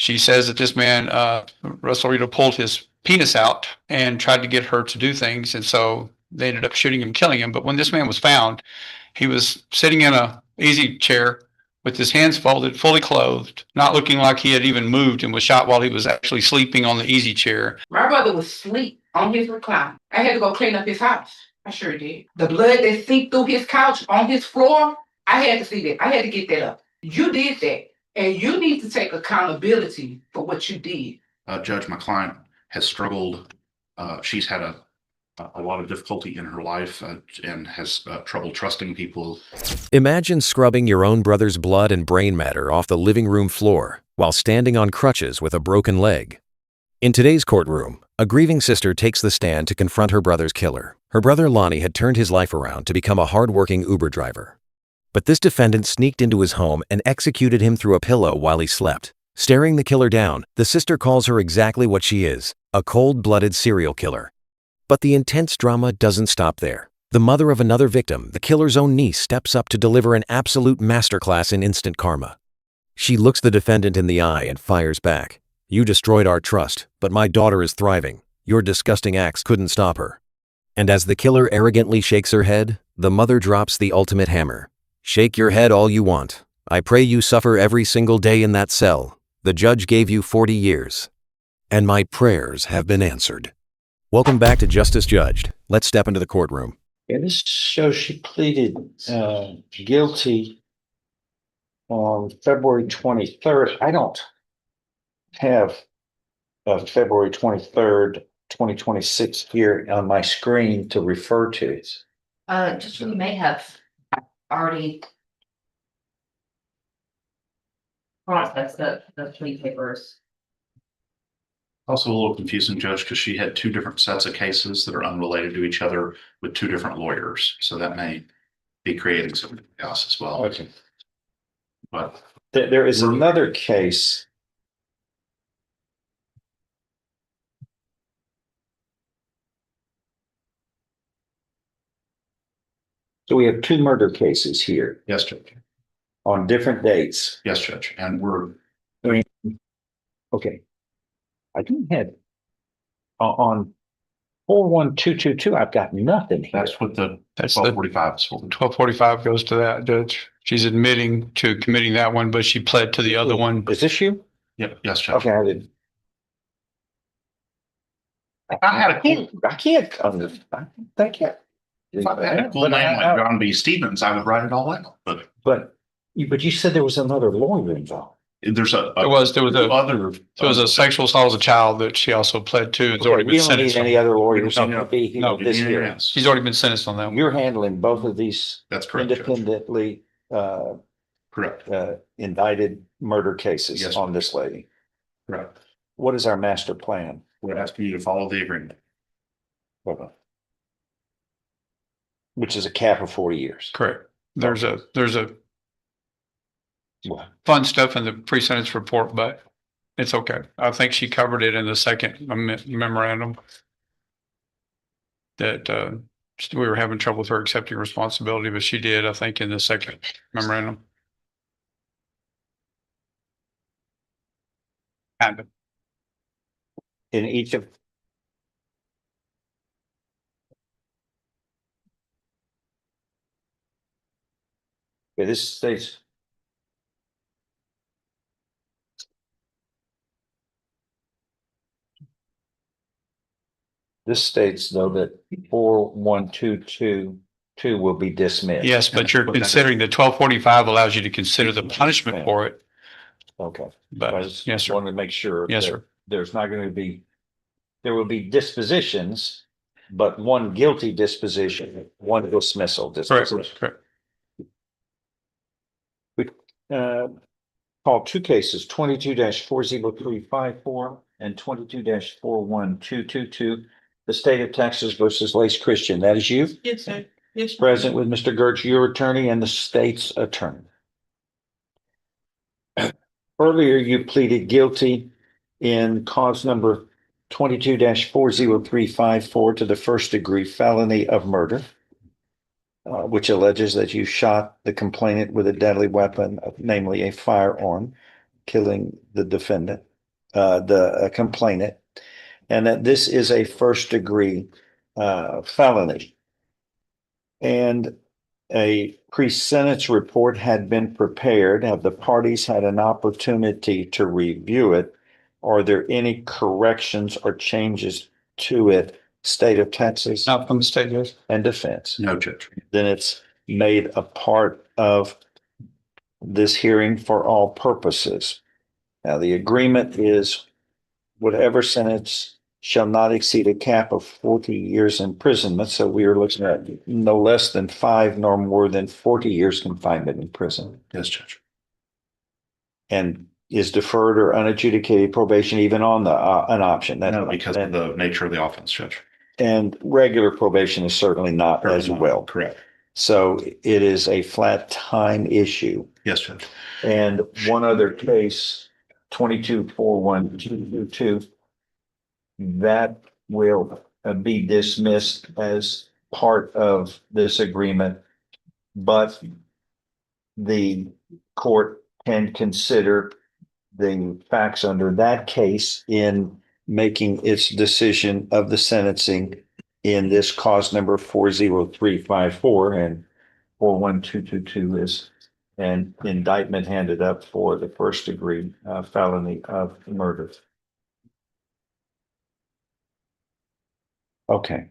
She says that this man, Russell Rita, pulled his penis out and tried to get her to do things. And so they ended up shooting him, killing him. But when this man was found, he was sitting in a easy chair with his hands folded, fully clothed, not looking like he had even moved, and was shot while he was actually sleeping on the easy chair. My brother was asleep on his recliner. I had to go clean up his house. I sure did. The blood that seeped through his couch on his floor, I had to see that. I had to get that up. You did that. And you need to take accountability for what you did. Judge, my client has struggled. She's had a lot of difficulty in her life and has trouble trusting people. Imagine scrubbing your own brother's blood and brain matter off the living room floor while standing on crutches with a broken leg. In today's courtroom, a grieving sister takes the stand to confront her brother's killer. Her brother Lonnie had turned his life around to become a hard-working Uber driver. But this defendant sneaked into his home and executed him through a pillow while he slept. Staring the killer down, the sister calls her exactly what she is, a cold-blooded serial killer. But the intense drama doesn't stop there. The mother of another victim, the killer's own niece, steps up to deliver an absolute masterclass in instant karma. She looks the defendant in the eye and fires back. "You destroyed our trust, but my daughter is thriving. Your disgusting acts couldn't stop her." And as the killer arrogantly shakes her head, the mother drops the ultimate hammer. "Shake your head all you want. I pray you suffer every single day in that cell. The judge gave you 40 years. And my prayers have been answered." Welcome back to Justice Judged. Let's step into the courtroom. Yeah, this shows she pleaded guilty on February 23rd. I don't have February 23rd, 2026 here on my screen to refer to. Just we may have already processed the plea papers. Also a little confusing, Judge, because she had two different sets of cases that are unrelated to each other with two different lawyers. So that may be creating some chaos as well. Okay. But There is another case. So we have two murder cases here yes, Judge. on different dates. Yes, Judge. And we're Okay. I do have on 41222, I've got nothing here. that's what the That's 1245 is for. 1245 goes to that, Judge. She's admitting to committing that one, but she pled to the other one. Is this you? Yep. Yes, Judge. Okay, I didn't. I had a cool, I can't. Thank you. if I had a cool name like John B. Stevens, I would write it all out. But But you said there was another lawyer involved. there's a There was other a sexual assault as a child that she also pled to. It's already We been don't need sentenced. any other lawyers No, to be here no, this year. Yes. She's already been sentenced on that one. You're handling both of these That's correct, Judge. independently Correct. indicted murder cases Yes, on this lady. Correct. What is our master plan? We're asking you to follow the agreement. Which is a cap of 40 years. Correct. There's a Well, fun stuff in the pre-sentence report, but it's okay. I think she covered it in the second memorandum that we were having trouble with her accepting responsibility, but she did, I think, in the second memorandum. Kind of. in each of this states though that 41222 will be dismissed. Yes, but you're considering the 1245 allows you to consider the punishment for it. Okay. I But just yes, sir. wanted to make sure. Yes, that sir. There's not going to be, there will be dispositions, but one guilty disposition, one dismissal disposition. Correct. Call two cases, 22-40354 and 22-41222. The state of Texas versus Lace Christian. That is you? Yes, sir. Yes, sir. Present with Mr. Gertz, your attorney, and the state's attorney. Earlier, you pleaded guilty in cause number 22-40354 to the first degree felony of murder, which alleges that you shot the complainant with a deadly weapon, namely a firearm, killing the defendant. the complainant, and that this is a first degree felony. And a pre-sentence report had been prepared. Have the parties had an opportunity to review it? Are there any corrections or changes to it? State of Texas Not from the state, yes. and defense. No, Judge. Then it's made a part of this hearing for all purposes. Now, the agreement is whatever sentence shall not exceed a cap of 40 years imprisonment. So we are looking at no less than 5 nor more than 40 years confinement in prison. Yes, Judge. And is deferred or unadjudicated probation even on the an option? No, because of the nature of the offense, Judge. And regular probation is certainly not as well. Correct. So it is a flat time issue. Yes, Judge. And one other case, 22-41222, that will be dismissed as part of this agreement, but the court can consider the facts under that case in making its decision of the sentencing in this cause number 40354, and 41222 is an indictment handed up for the first degree felony of murder. Okay.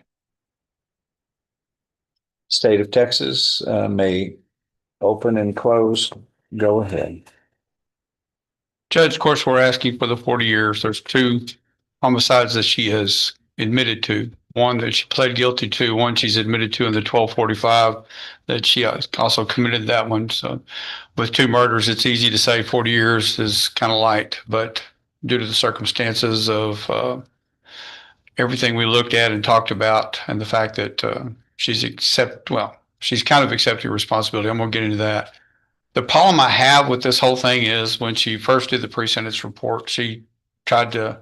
State of Texas may open and close. Go ahead. Judge, of course, we're asking for the 40 years. There's 2 homicides that she has admitted to. One that she pled guilty to, one she's admitted to in the 1245 that she also committed that one. So with 2 murders, it's easy to say 40 years is kind of light, but due to the circumstances of everything we looked at and talked about, and the fact that she's kind of accepting responsibility. I'm going to get into that. The problem I have with this whole thing is when she first did the pre-sentence report, she tried to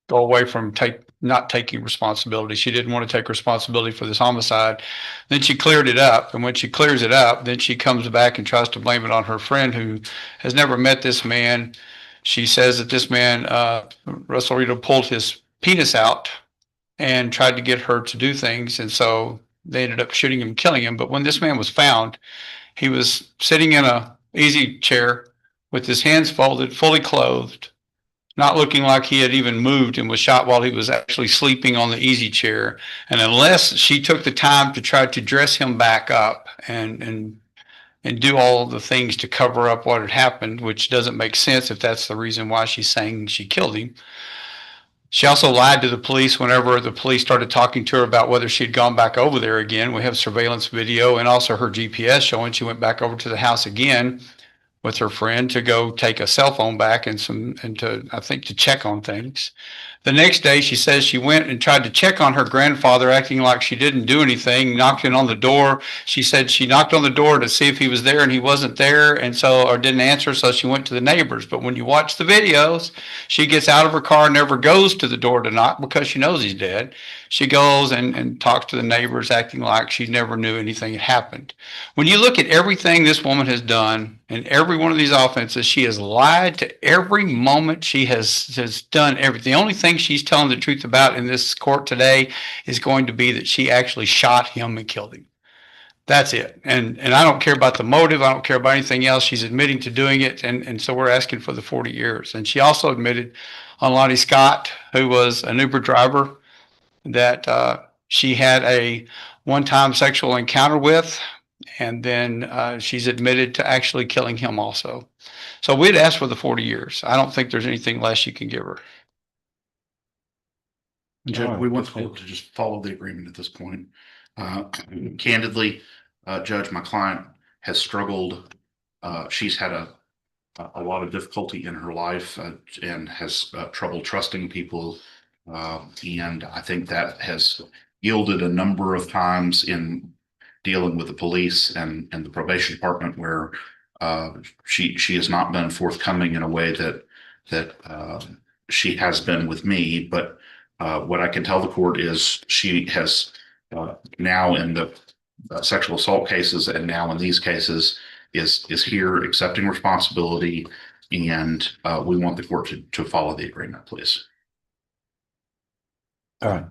go away from not taking responsibility. She didn't want to take responsibility for this homicide. Then she cleared it up. And when she clears it up, then she comes back and tries to blame it on her friend who has never met this man. She says that this man, Russell Rito, pulled his penis out and tried to get her to do things. And so they ended up shooting him, killing him. But when this man was found, he was sitting in a easy chair with his hands folded, fully clothed, not looking like he had even moved, and was shot while he was actually sleeping on the easy chair. And unless she took the time to try to dress him back up and do all the things to cover up what had happened, which doesn't make sense if that's the reason why she's saying she killed him. She also lied to the police whenever the police started talking to her about whether she had gone back over there again. We have surveillance video and also her GPS showing she went back over to the house again with her friend to go take a cell phone back and to check on things. The next day, she says she went and tried to check on her grandfather, acting like she didn't do anything, knocking on the door. She said she knocked on the door to see if he was there and he wasn't there, or didn't answer, so she went to the neighbors. But when you watch the videos, she gets out of her car and never goes to the door to knock because she knows he's dead. She goes and talks to the neighbors, acting like she never knew anything had happened. When you look at everything this woman has done in every one of these offenses, she has lied to every moment. She has done everything. The only thing she's telling the truth about in this court today is going to be that she actually shot him and killed him. That's it. And I don't care about the motive. I don't care about anything else. She's admitting to doing it. And so we're asking for the 40 years. And she also admitted on Lonnie Scott, who was an Uber driver, that she had a one-time sexual encounter with, and then she's admitted to actually killing him also. So we'd ask for the 40 years. I don't think there's anything less you can give her. Judge, we want the court to just follow the agreement at this point. Candidly, Judge, my client has struggled. She's had a lot of difficulty in her life and has trouble trusting people. And I think that has yielded a number of times in dealing with the police and the probation department where she has not been forthcoming in a way that she has been with me. But what I can tell the court is she has now in the sexual assault cases and now in these cases is here accepting responsibility, And we want the court to follow the agreement, please. All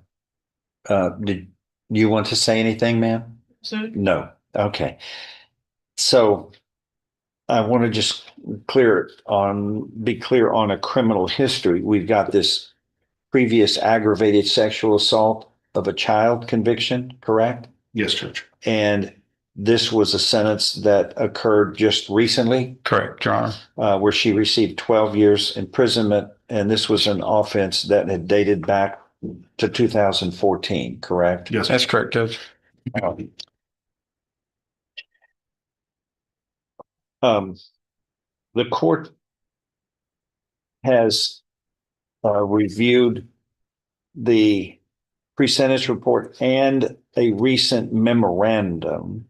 right. Did you want to say anything, ma'am? No. Okay. So I want to just be clear on a criminal history. We've got this previous aggravated sexual assault of a child conviction, correct? Yes, Judge. And this was a sentence that occurred just recently, Correct, Your Honor. where she received 12 years imprisonment. And this was an offense that had dated back to 2014, correct? Yes. That's correct, Judge. The court has reviewed the pre-sentence report and a recent memorandum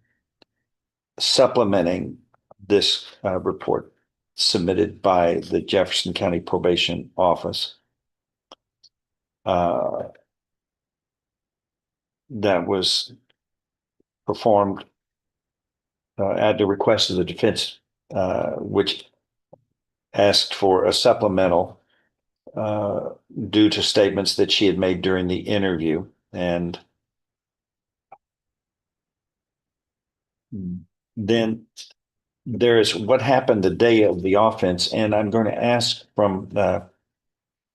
supplementing this report submitted by the Jefferson County Probation Office. That was performed at the request of the defense, which asked for a supplemental due to statements that she had made during the interview. And then there is what happened the day of the offense. And I'm going to ask from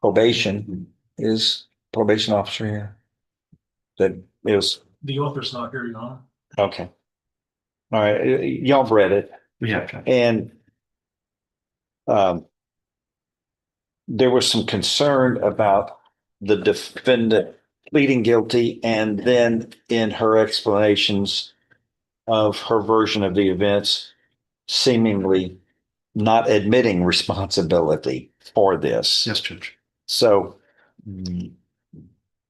probation, is probation officer here? That is. The author's not here, Your Honor. Okay. All right. Y'all read it. Yeah. And there was some concern about the defendant pleading guilty, and then in her explanations of her version of the events, seemingly not admitting responsibility for this. Yes, Judge. So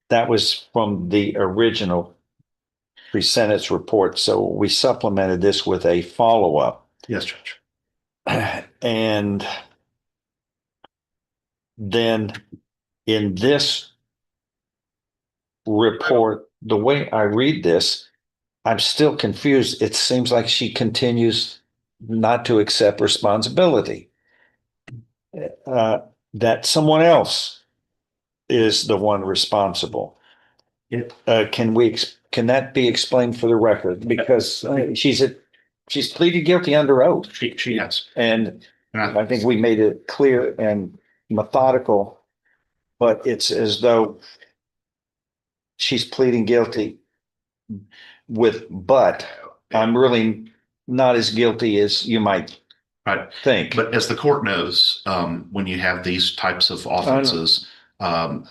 that was from the original pre-sentence report. So we supplemented this with a follow-up. Yes, Judge. And then in this report, the way I read this, I'm still confused. It seems like she continues not to accept responsibility. That someone else is the one responsible. Can that be explained for the record? Because she's pleaded guilty under oath. She has. And I think we made it clear and methodical, but it's as though she's pleading guilty but I'm really not as guilty as you might think. But as the court knows, when you have these types of offenses, one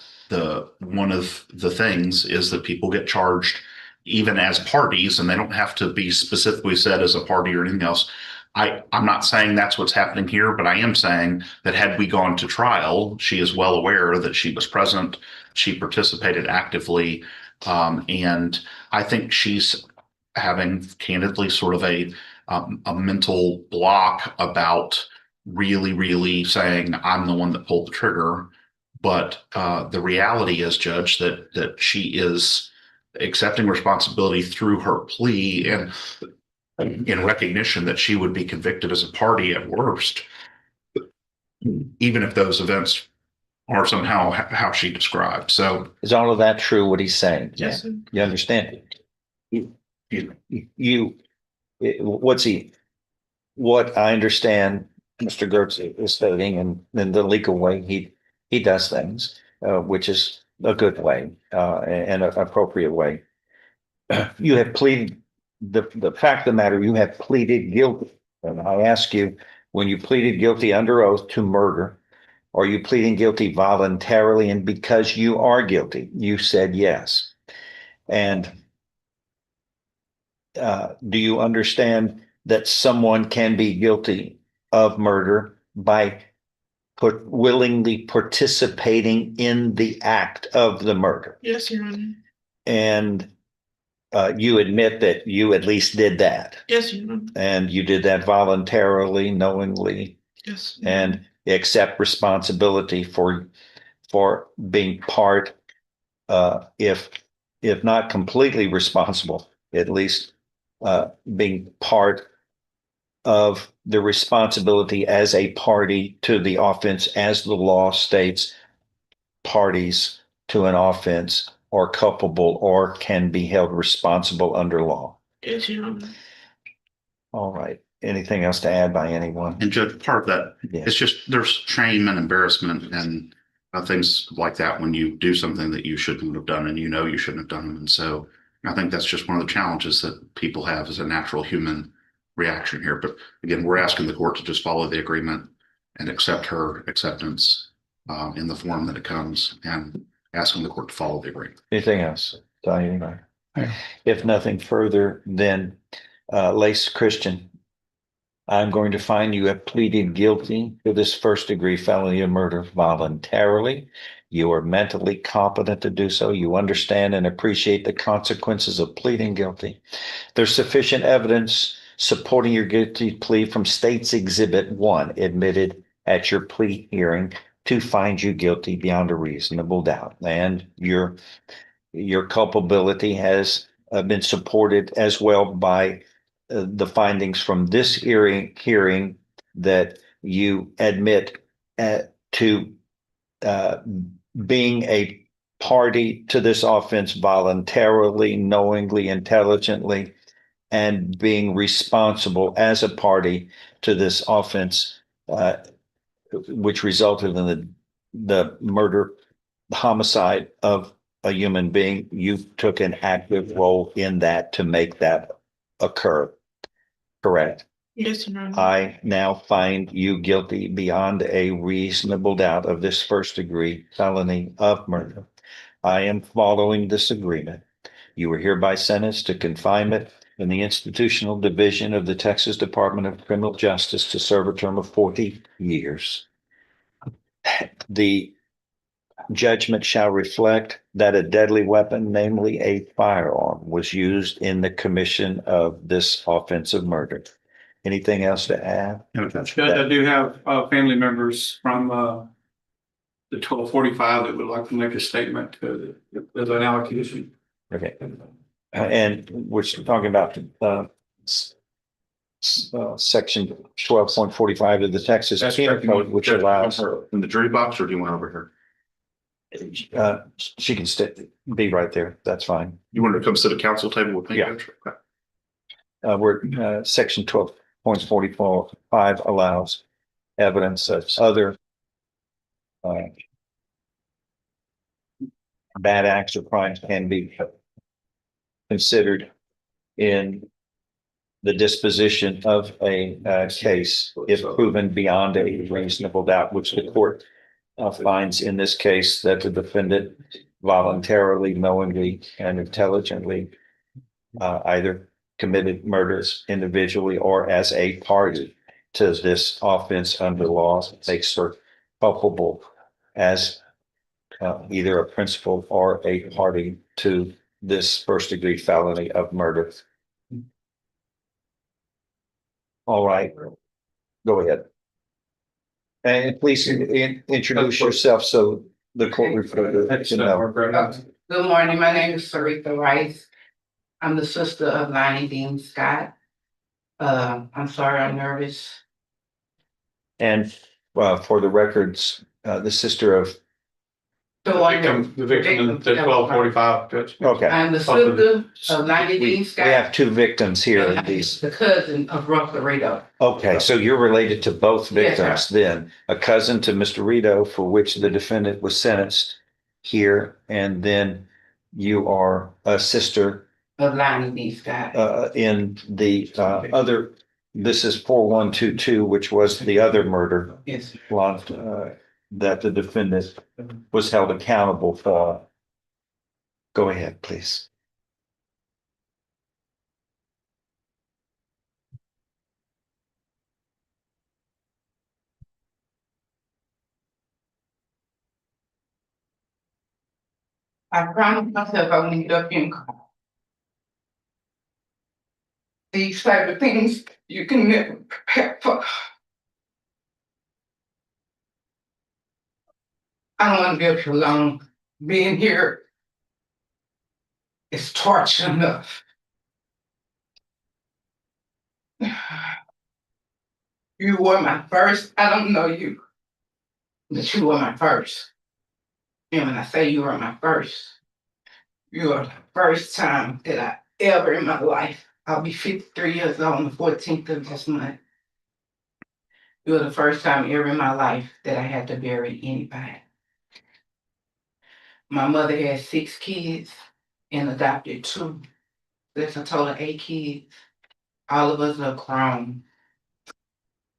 of the things is that people get charged even as parties, and they don't have to be specifically said as a party or anything else. I'm not saying that's what's happening here, but I am saying that had we gone to trial, she is well aware that she was present, she participated actively, and I think she's having candidly sort of a mental block about really saying I'm the one that pulled the trigger. But the reality is, Judge, that she is accepting responsibility through her plea and in recognition that she would be convicted as a party at worst, even if those events are somehow how she described. So is all of that true, what he's saying? Yes. You understand? What I understand Mr. Gertz is stating, and in the legal way he does things, which is a good way and an appropriate way. You have pleaded, the fact of the matter, you have pleaded guilty. And I ask you, when you pleaded guilty under oath to murder, are you pleading guilty voluntarily and because you are guilty? You said yes. And do you understand that someone can be guilty of murder by willingly participating in the act of the murder? Yes, Your Honor. And you admit that you at least did that. Yes, Your Honor. And you did that voluntarily, knowingly, Yes. and accept responsibility for being part, if not completely responsible, at least being part of the responsibility as a party to the offense, as the law states, parties to an offense are culpable or can be held responsible under law. Yes, Your Honor. All right. Anything else to add by anyone? And Judge, part of that, Yes. it's just there's shame and embarrassment and things like that when you do something that you shouldn't have done and you know you shouldn't have done. And so I think that's just one of the challenges that people have as a natural human reaction here. But again, we're asking the court to just follow the agreement and accept her acceptance in the form that it comes, and asking the court to follow the agreement. Anything else? Anybody? Yeah. If nothing further, then Lace Christian, I'm going to find you have pleaded guilty to this first-degree felony of murder voluntarily. You are mentally competent to do so. You understand and appreciate the consequences of pleading guilty. There's sufficient evidence supporting your guilty plea from State's Exhibit 1, admitted at your plea hearing, to find you guilty beyond a reasonable doubt. And your culpability has been supported as well by the findings from this hearing that you admit to being a party to this offense voluntarily, knowingly, intelligently, and being responsible as a party to this offense, which resulted in the murder, homicide of a human being. You took an active role in that to make that occur. Correct. Yes, Your Honor. I now find you guilty beyond a reasonable doubt of this first-degree felony of murder. I am following this agreement. You are hereby sentenced to confinement in the institutional division of the Texas Department of Criminal Justice to serve a term of 40 years. The judgment shall reflect that a deadly weapon, namely a firearm, was used in the commission of this offense of murder. Anything else to add? Judge, I do have family members from the 1245 that would like to make a statement as an allocation. Okay. And we're talking about section 12.45 of the Texas Penal Code, which allows in the jury box, or do you want over here? she can be right there. That's fine. You want to come sit at council table with me? Yeah. Judge? Okay. We're section 12.45 allows evidence of other bad acts or crimes can be considered in the disposition of a case if proven beyond a reasonable doubt, which the court finds in this case that the defendant voluntarily, knowingly, and intelligently either committed murders individually or as a party to this offense under law, makes her culpable as either a principal or a party to this first-degree felony of murder. All right, go ahead. And please introduce yourself so the court reporter can know. Good morning, my name is Sarita Rice. I'm the sister of Lonnie Dean Scott. I'm sorry, I'm nervous. And for the records, the sister of, The one The victim in the 1245, Judge. okay, I'm the sister of Lonnie Dean we Scott. have two victims here. And I'm the cousin of Russell Rito. Okay, so you're related to both Yes, sir. victims then, a cousin to Mr. Rito, for which the defendant was sentenced here, and then you are a sister Of Lonnie Dean Scott. in the other, this is 4122, which was the other murder Yes. that the defendant was held accountable for. Go ahead, please. I promised myself I wouldn't get up here and cry. These type of things you can never prepare for. I don't want to be up here alone. Being here is torture enough. You were my first. I don't know you, but you were my first. And when I say you were my first, you were the first time that I ever in my life. I'll be 53 years old on the 14th of this month. You were the first time ever in my life that I had to bury anybody. My mother had 6 kids and adopted 2. That's a total of 8 kids. All of us are grown.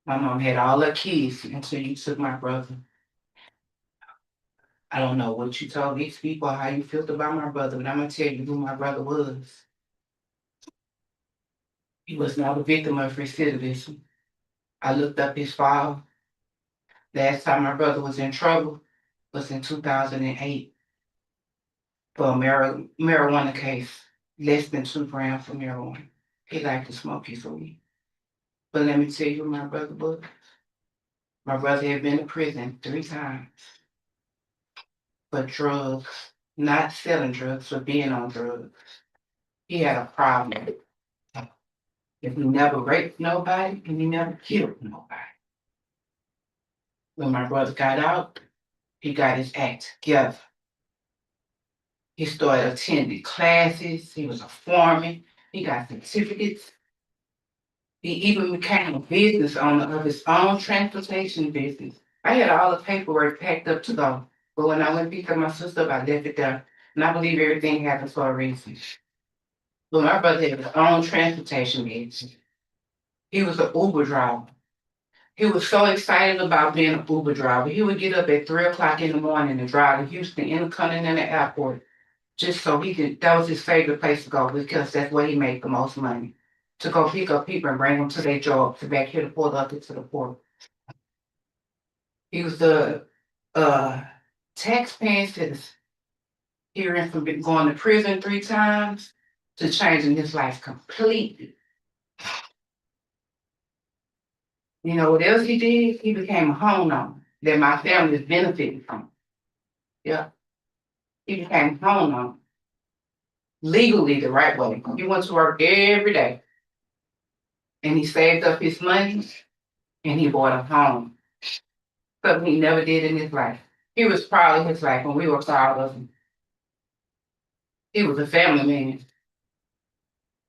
My mom had all her kids until you took my brother. I don't know what you told these people, how you felt about my brother, but I'm gonna tell you who my brother was. He was not a victim of recidivism. I looked up his file. Last time my brother was in trouble was in 2008 for a marijuana case, less than 2 grams of marijuana. He liked to smoke his weed. But let me tell you who my brother was. My brother had been to prison 3 times for drugs, not selling drugs, for being on drugs. He had a problem. If he never raped nobody and he never killed nobody. When my brother got out, he got his act together. He started attending classes. He was a foreman. He got certificates. He even became a business owner of his own transportation business. I had all the paperwork packed up to go. But when I went to pick up my sister up, I left it there. And I believe everything happens for a reason. But my brother had his own transportation business. He was an Uber driver. He was so excited about being an Uber driver. He would get up at 3 o'clock in the morning and drive to Houston Intercontinental Airport just so he could, that was his favorite place to go because that's where he made the most money. To go pick up people and bring them to their job to back here to Port Arthur to the port. He was the taxpaying citizen. He went from going to prison 3 times to changing his life completely. You know what else he did? He became a homeowner that my family is benefiting from. Yeah. He became a homeowner. Legally the right way. He went to work every day. And he saved up his money and he bought a home. Something he never did in his life. He was proud of his life and we were proud of him. He was a family man.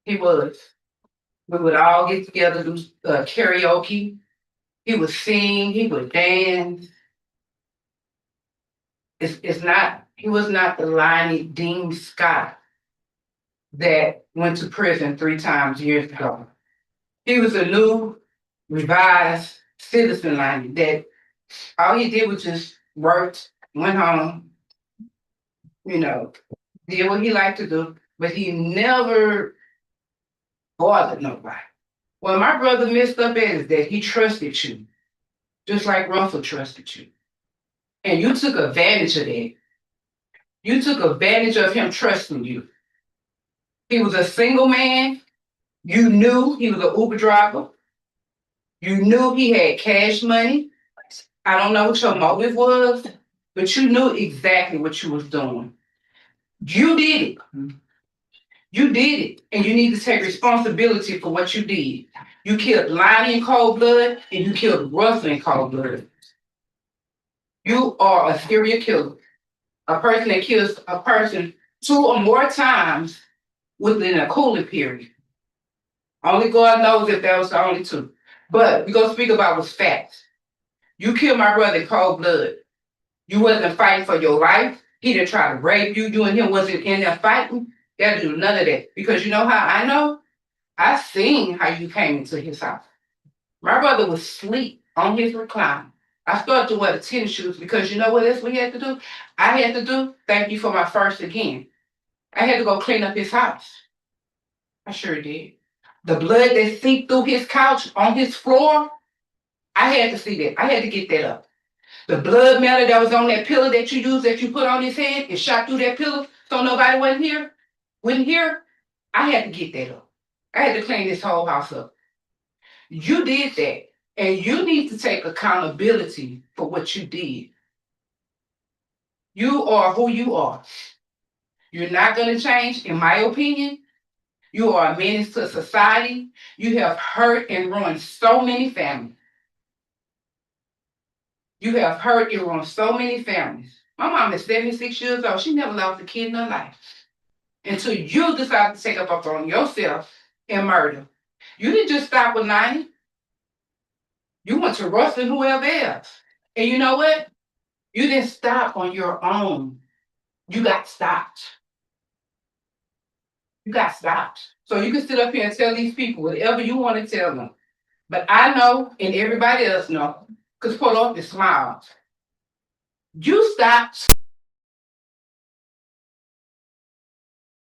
He was. We would all get together, do karaoke. He would sing, he would dance. He was not the Lonnie Dean Scott that went to prison 3 times years ago. He was a new, revised citizen Lonnie that all he did was just worked, went home, you know, did what he liked to do, but he never bothered nobody. Well, my brother messed up at is that he trusted you, just like Russell trusted you. And you took advantage of that. You took advantage of him trusting you. He was a single man. You knew he was an Uber driver. You knew he had cash money. I don't know what your motive was, but you knew exactly what you was doing. You did it. You did it, and you need to take responsibility for what you did. You killed Lonnie in cold blood, and you killed Russell in cold blood. You are a serial killer, a person that kills a person 2 or more times within a cooling period. Only God knows if that was the only 2. But we're going to speak about what's facts. You killed my brother in cold blood. You wasn't fighting for your life. He didn't try to rape you. You and him wasn't in there fighting. That do none of that. Because you know how I know? I seen how you came into his house. My brother was asleep on his recliner. I started to wear the tennis shoes because you know what else we had to do? I had to do, thank you for my first again. I had to go clean up his house. I sure did. The blood that seeped through his couch on his floor, I had to see that. I had to get that up. The blood matter that was on that pillow that you used, that you put on his head, and shot through that pillow so nobody wouldn't hear. I had to get that up. I had to clean this whole house up. You did that, and you need to take accountability for what you did. You are who you are. You're not going to change, in my opinion. You are a menace to society. You have hurt and ruined so many families. You have hurt and ruined so many families. My mom is 76 years old. She never lost a kid in her life. Until you decide to take up on yourself and murder. You didn't just stop with 90. You went to Russ and whoever else. And you know what? You didn't stop on your own. You got stopped. You got stopped. So you can sit up here and tell these people whatever you want to tell them. But I know, and everybody else know, because Port Off is smiles. You stopped